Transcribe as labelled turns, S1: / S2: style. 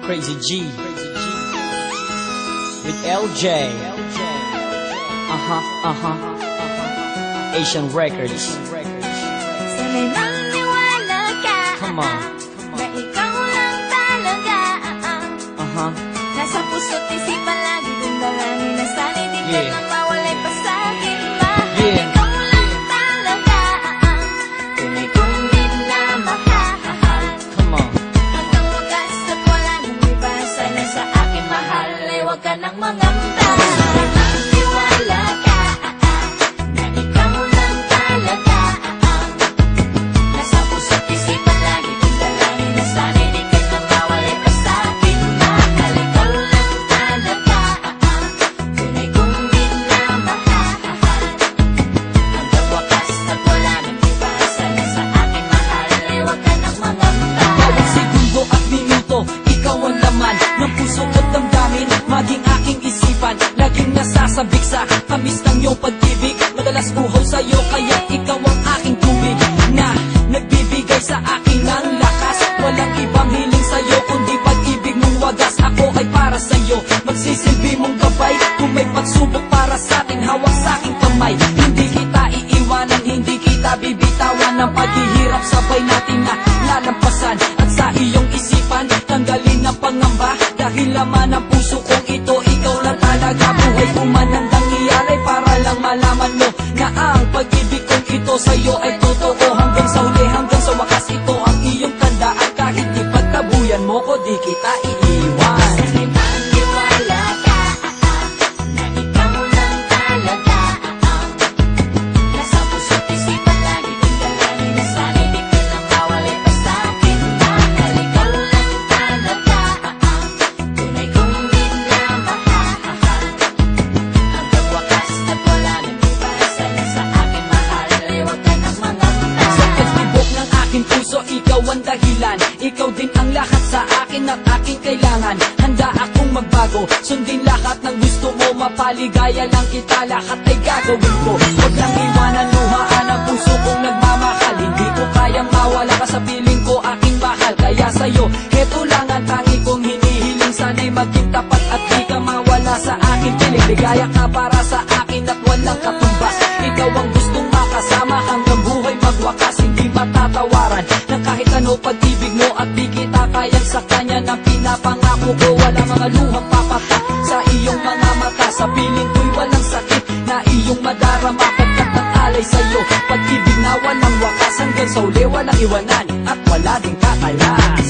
S1: Crazy G with LJ. Asian Records.
S2: Sana'y maniwala ka.
S1: Come on.
S2: Na ikaw lang talaga. Nasa puso't isipan lagi kong dalangin na sana di ka na mawalay pa sa'kin. Mahal ikaw lang talaga. Tunay kong minamahal.
S1: Come on.
S2: Hanggang wakas at wala nang iba. Sana sa akin mahal ay huwag ka nang mangamba. Sana'y maniwala ka. Na ikaw lang talaga. Nasa puso't isipan lagi kong dalangin na sana di ka na mawalay pa sa'kin. Mahal ikaw lang talaga. Tunay kong minamahal. Hanggang wakas at wala nang iba. Sana sa akin mahal ay huwag ka nang mangamba.
S3: Bawat segundo at minuto, ikaw ang laman ng puso at damdamin, maging aking isipan. Laging nasasabik sa tamis ng iyong pag-ibig. Madalas uhaw sa'yo, kaya ikaw ang aking tubig na nagbibigay sa akin ng lakas. Walang ibang hiling sa'yo, kundi pag-ibig mong wagas. Ako ay para sa'yo, magsisilbi mong gabay. Kung may pagsubok para sa'tin, hawak sa'king kamay. Hindi kita iiwanan, hindi kita bibitawan. Ng paghihirap sabay natin na lalampasan. At sa iyong isipan, tanggalin ang pangamba. Dahil laman ng puso kong ito, ikaw lang talaga. Buhay ko man handang ialay para lang malaman mo na ang pag-ibig kong ito sa'yo ay totoo. Hanggang sa huli, hanggang sa wakas, ito ang iyong tandaan. Kahit ipagtabuyan mo ko, di kita iiwan.
S2: Sana'y maniwala ka. Na ikaw lang talaga. Nasa puso't isipan lagi kong dalangin na sana di ka na mawalay pa sa'kin. Mahal ikaw lang talaga. Tunay kong minamahal. Hanggang wakas at wala nang iba. Sana sa akin mahal ay huwag ka nang mangamba.
S3: Sa pagtibok ng aking puso, ikaw ang dahilan. Ikaw din ang lahat sa akin at aking kailangan. Handa akong magbago, sundin lahat ng gusto mo. Mapaligaya lang kita, lahat ay gagawin ko. Huwag lang iwanan, luhaan ang puso kong nagmamahal. Hindi ko kayang mawala ka sa piling ko, aking mahal. Kaya sa'yo, heto lang ang tangi kong hinihiling. Sana'y maging tapat at di ka mawala sa akin piling. Ligaya ka para sa akin at walang katumbas. Ikaw ang gustong makasama hanggang buhay magwakas. Hindi matatawaran ng kahit ano pag-ibig mo. At di kita kayang sa kanya ng pinapangako ko. Wala mga luhang papatak sa iyong mga mata. Sa piling ko'y walang sakit na iyong madarama. Pagkat ang alay sa'yo, pag-ibig na walang wakas. Hanggang sa uli walang iwanan at wala ding kakalas.